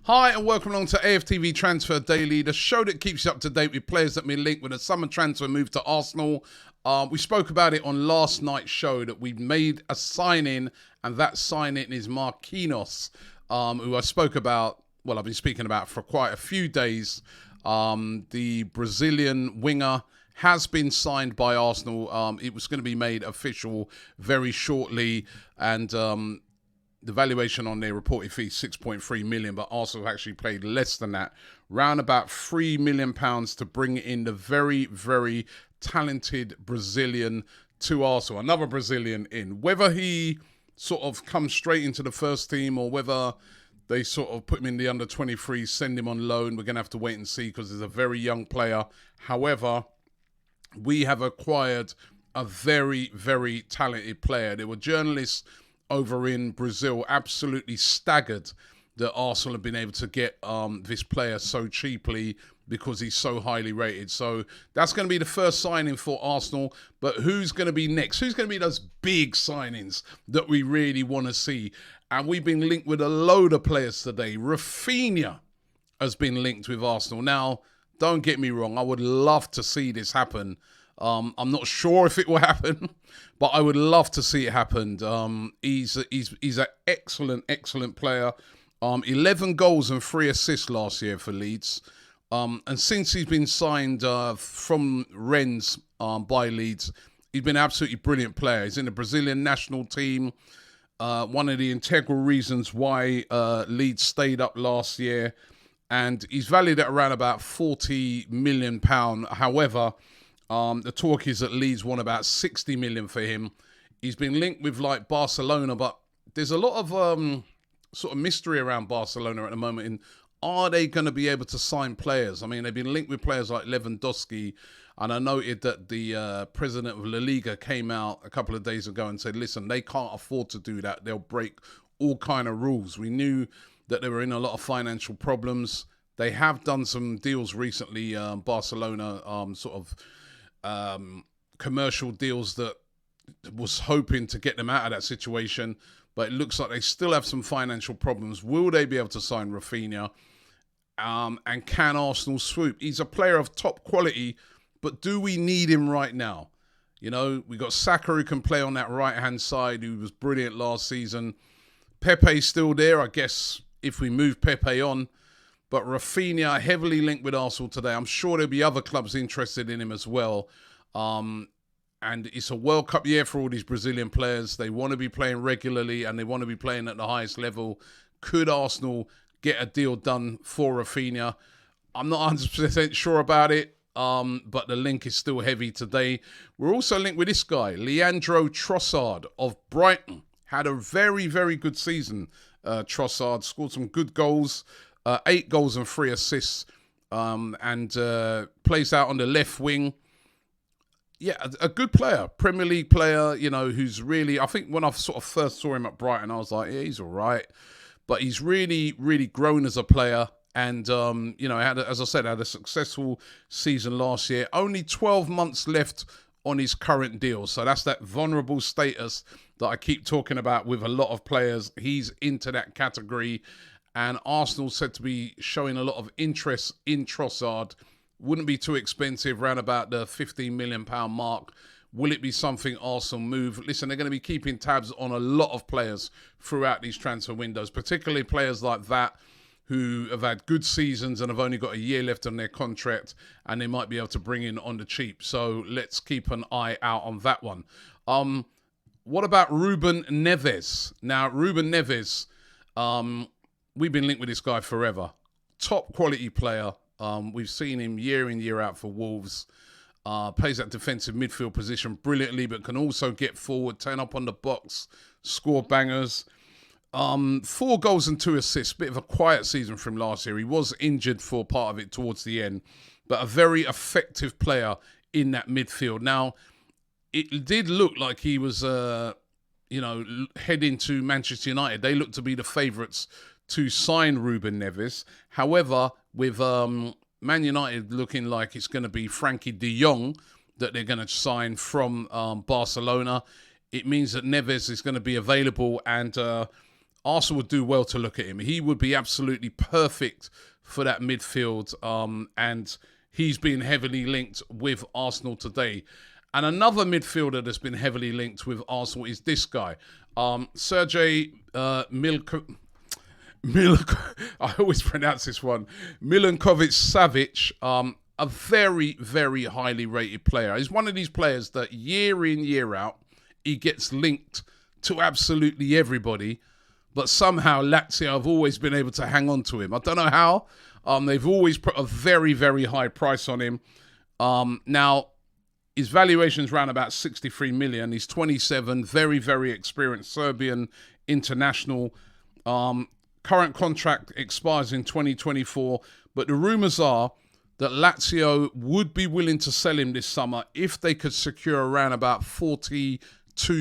Hi and welcome along to AFTV Transfer Daily, the show that keeps you up to date with players that have been linked with a summer transfer move to Arsenal. We spoke about it on last night's show that we made a signing, and that signing is Marquinhos, who I spoke about, well, I've been speaking about for quite a few days. The Brazilian winger has been signed by Arsenal. It was going to be made official very shortly, and the valuation on their reported fee is 6.3 million, but Arsenal actually paid less than that, round about £3 million to bring in the very, very talented Brazilian to Arsenal. Another Brazilian in. Whether he sort of comes straight into the first team or whether they sort of put him in the under-23, send him on loan, we're going to have to wait and see because he's a very young player. However, we have acquired a very, very talented player. There were journalists over in Brazil absolutely staggered that Arsenal have been able to get this player so cheaply because he's so highly rated. So that's going to be the first signing for Arsenal. But who's going to be next? Who's going to be those big signings that we really want to see? And we've been linked with a load of players today. Raphina has been linked with Arsenal. Now, don't get me wrong. I would love to see this happen. I'm not sure if it will happen, but I would love to see it happen. He's an excellent player. 11 goals and 3 assists last year for Leeds. And since he's been signed from Rennes by Leeds, he's been an absolutely brilliant player. He's in the Brazilian national team. One of the integral reasons why Leeds stayed up last year. And he's valued at around about £40 million. However, the talk is that Leeds want about 60 million for him. He's been linked with like Barcelona, but there's a lot of sort of mystery around Barcelona at the moment. And are they going to be able to sign players? I mean, they've been linked with players like Lewandowski, and I noted that the president of La Liga came out a couple of days ago and said, listen, they can't afford to do that. They'll break all kind of rules. We knew that they were in a lot of financial problems. They have done some deals recently, Barcelona, sort of commercial deals that was hoping to get them out of that situation, but it looks like they still have some financial problems. Will they be able to sign Raphina? And can Arsenal swoop? He's a player of top quality, but do we need him right now? You know, we got Saka who can play on that right-hand side, who was brilliant last season. Pepe's still there, I guess, if we move Pepe on. But Raphina heavily linked with Arsenal today. I'm sure there'll be other clubs interested in him as well. And it's a World Cup year for all these Brazilian players. They want to be playing regularly and they want to be playing at the highest level. Could Arsenal get a deal done for Raphina? I'm not 100% sure about it, but the link is still heavy today. We're also linked with this guy, Leandro Trossard of Brighton. Had a very, very good season. Trossard scored some good goals. 8 goals and 3 assists, and plays out on the left wing. Yeah, a good player, Premier League player, you know, who's really, I think when I sort of first saw him at Brighton, I was like, yeah, he's all right. But he's really, really grown as a player. And, you know, as I said, had a successful season last year. Only 12 months left on his current deal. So that's that vulnerable status that I keep talking about with a lot of players. He's into that category. And Arsenal said to be showing a lot of interest in Trossard. Wouldn't be too expensive, around about the £15 million mark. Will it be something Arsenal move? Listen, they're going to be keeping tabs on a lot of players throughout these transfer windows, particularly players like that who have had good seasons and have only got a year left on their contract, and they might be able to bring in on the cheap. So let's keep an eye out on that one. What about Ruben Neves? Now, Ruben Neves, we've been linked with this guy forever. Top quality player. We've seen him year in, year out for Wolves. Plays that defensive midfield position brilliantly, but can also get forward, turn up on the box, score bangers. 4 goals and 2 assists. Bit of a quiet season from last year. He was injured for part of it towards the end, but a very effective player in that midfield. Now, it did look like he was, heading to Manchester United. They look to be the favourites to sign Ruben Neves. However, with Man United looking like it's going to be Frankie de Jong that they're going to sign from Barcelona, it means that Neves is going to be available, and Arsenal would do well to look at him. He would be absolutely perfect for that midfield, and he's been heavily linked with Arsenal today. And another midfielder that's been heavily linked with Arsenal is this guy, Sergej I always pronounce this one, Milinkovic-Savić, a very, very highly rated player. He's one of these players that year in, year out, he gets linked to absolutely everybody, but somehow Lazio have always been able to hang on to him. I don't know how. They've always put a very, very high price on him. Now, his valuation's around about 63 million. He's 27, very, very experienced Serbian international. Current contract expires in 2024, but the rumours are that Lazio would be willing to sell him this summer if they could secure around about £42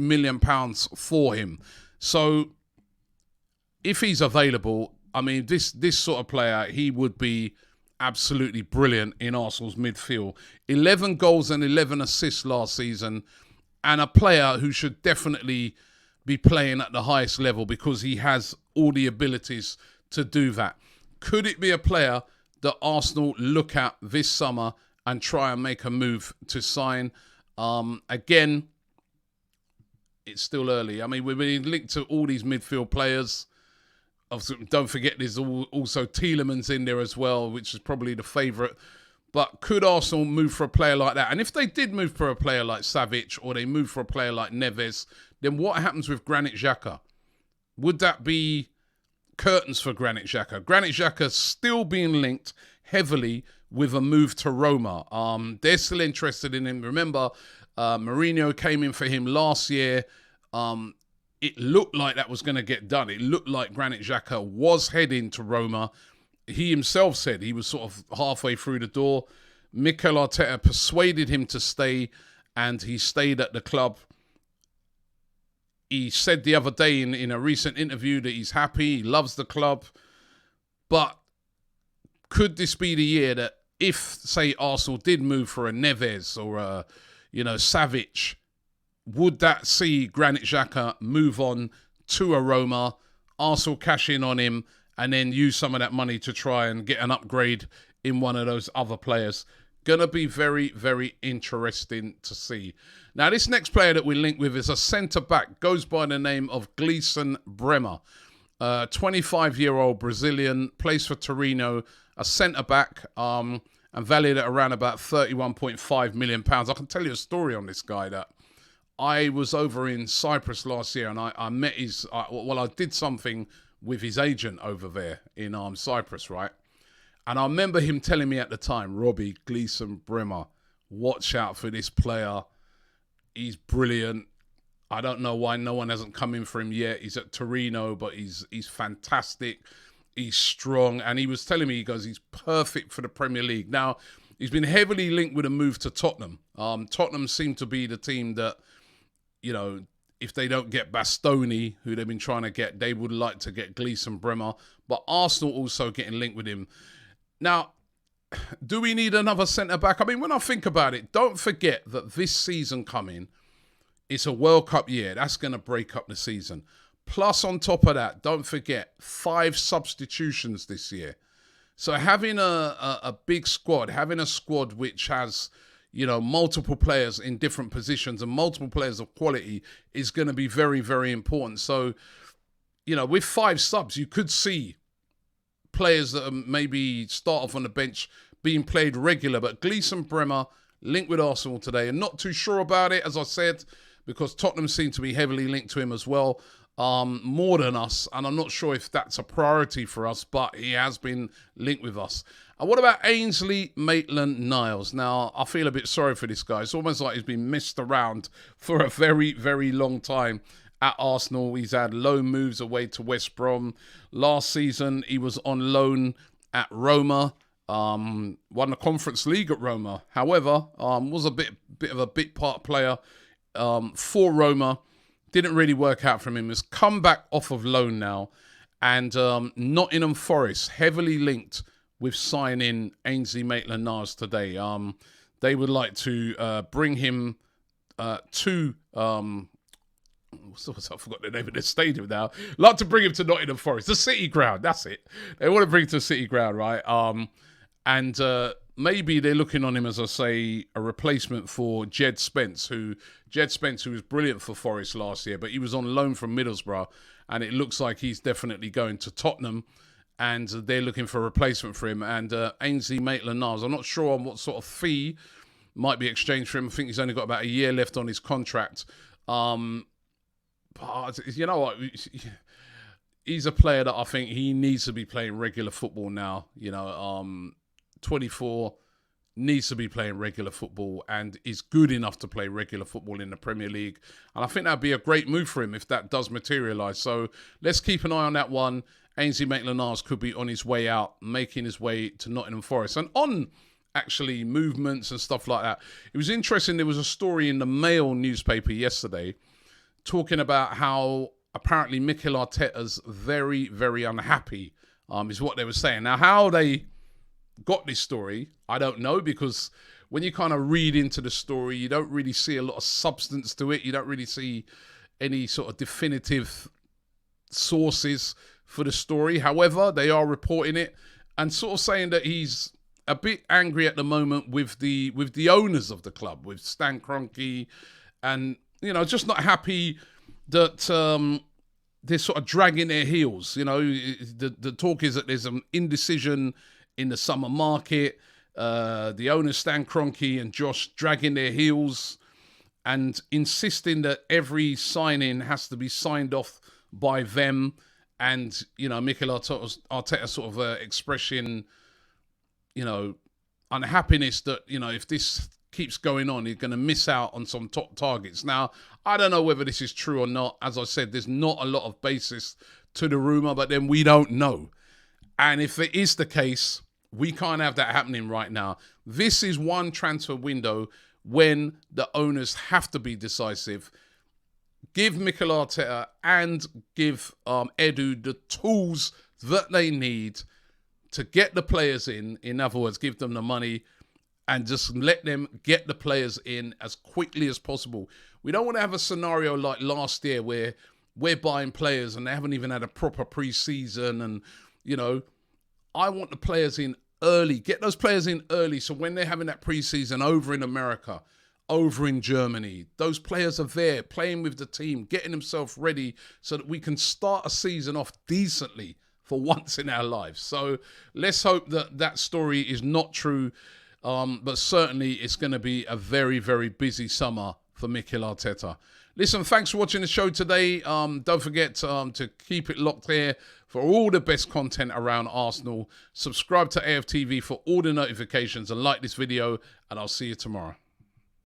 million for him. So if he's available, I mean, this sort of player, he would be absolutely brilliant in Arsenal's midfield. 11 goals and 11 assists last season, and a player who should definitely be playing at the highest level because he has all the abilities to do that. Could it be a player that Arsenal look at this summer and try and make a move to sign? Again, it's still early. I mean, we've been linked to all these midfield players. Don't forget there's also Tielemans in there as well, which is probably the favourite. But could Arsenal move for a player like that? And if they did move for a player like Savic, or they move for a player like Neves, then what happens with Granit Xhaka? Would that be curtains for Granit Xhaka? Granit Xhaka still being linked heavily with a move to Roma. They're still interested in him. Remember, Mourinho came in for him last year. It looked like that was going to get done. It looked like Granit Xhaka was heading to Roma. He himself said he was sort of halfway through the door. Mikel Arteta persuaded him to stay, and he stayed at the club. He said the other day in a recent interview that he's happy, he loves the club. But could this be the year that if, say, Arsenal did move for a Neves or a, Savic, would that see Granit Xhaka move on to a Roma, Arsenal cash in on him, and then use some of that money to try and get an upgrade in one of those other players? Going to be very, very interesting to see. Now, this next player that we link with is a centre-back, goes by the name of Gleison Bremer. 25-year-old Brazilian, plays for Torino, a centre-back, and valued at around about £31.5 million. I can tell you a story on this guy that I was over in Cyprus last year, and I met I did something with his agent over there in Cyprus, right? And I remember him telling me at the time, Robbie, Gleison Bremer, watch out for this player. He's brilliant. I don't know why no one hasn't come in for him yet. He's at Torino, but he's fantastic. He's strong. And he was telling me, he goes, he's perfect for the Premier League. Now, he's been heavily linked with a move to Tottenham. Tottenham seem to be the team that, if they don't get Bastoni, who they've been trying to get, they would like to get Gleison Bremer. But Arsenal also getting linked with him. Now, do we need another centre-back? I mean, when I think about it, don't forget that this season coming, it's a World Cup year. That's going to break up the season. Plus, on top of that, don't forget, 5 substitutions this year. So having a big squad, having a squad which has, multiple players in different positions and multiple players of quality is going to be very, very important. So, with 5 subs, you could see players that maybe start off on the bench being played regular. But Gleison Bremer linked with Arsenal today, and not too sure about it, as I said, because Tottenham seem to be heavily linked to him as well, more than us. And I'm not sure if that's a priority for us, but he has been linked with us. And what about Ainsley Maitland-Niles? Now, I feel a bit sorry for this guy. It's almost like he's been missed around for a very, very long time at Arsenal. He's had loan moves away to West Brom. Last season, he was on loan at Roma. Won the Conference League at Roma. However, was a bit of a bit part player for Roma. Didn't really work out for him. Has come back off of loan now. And Nottingham Forest, heavily linked with signing Ainsley Maitland-Niles today. They would like to bring him to... I forgot the name of the stadium now. Like to bring him to Nottingham Forest, the City Ground. That's it. They want to bring him to the City Ground, right? And maybe they're looking on him, as I say, a replacement for Jed Spence, who was brilliant for Forest last year, but he was on loan from Middlesbrough, and it looks like he's definitely going to Tottenham, and they're looking for a replacement for him. And Ainsley Maitland-Niles, I'm not sure on what sort of fee might be exchanged for him. I think he's only got about a year left on his contract. But you know what? He's a player that I think he needs to be playing regular football now. 24, needs to be playing regular football and is good enough to play regular football in the Premier League. And I think that'd be a great move for him if that does materialise. So let's keep an eye on that one. Ainsley Maitland-Niles could be on his way out, making his way to Nottingham Forest. And on actually movements and stuff like that, it was interesting. There was a story in the Mail newspaper yesterday talking about how apparently Mikel Arteta's very, very unhappy, is what they were saying. Now, how they got this story, I don't know, because when you kind of read into the story, you don't really see a lot of substance to it. You don't really see any sort of definitive sources for the story. However, they are reporting it and sort of saying that he's a bit angry at the moment with the owners of the club, with Stan Kroenke, and just not happy that they're sort of dragging their heels. The talk is that there's an indecision in the summer market. The owners, Stan Kroenke and Josh, dragging their heels and insisting that every signing has to be signed off by them. And, Mikel Arteta sort of expressing, unhappiness that, if this keeps going on, he's going to miss out on some top targets. Now, I don't know whether this is true or not. As I said, there's not a lot of basis to the rumour, but then we don't know. And if it is the case, we can't have that happening right now. This is one transfer window when the owners have to be decisive. Give Mikel Arteta and give Edu the tools that they need to get the players in. In other words, give them the money and just let them get the players in as quickly as possible. We don't want to have a scenario like last year where we're buying players and they haven't even had a proper pre-season. And, I want the players in early. Get those players in early so when they're having that pre-season over in America, over in Germany, those players are there playing with the team, getting themselves ready so that we can start a season off decently for once in our lives. So let's hope that that story is not true, but certainly it's going to be a very, very busy summer for Mikel Arteta. Listen, thanks for watching the show today. Don't forget to keep it locked here for all the best content around Arsenal. Subscribe to AFTV for all the notifications and like this video, and I'll see you tomorrow.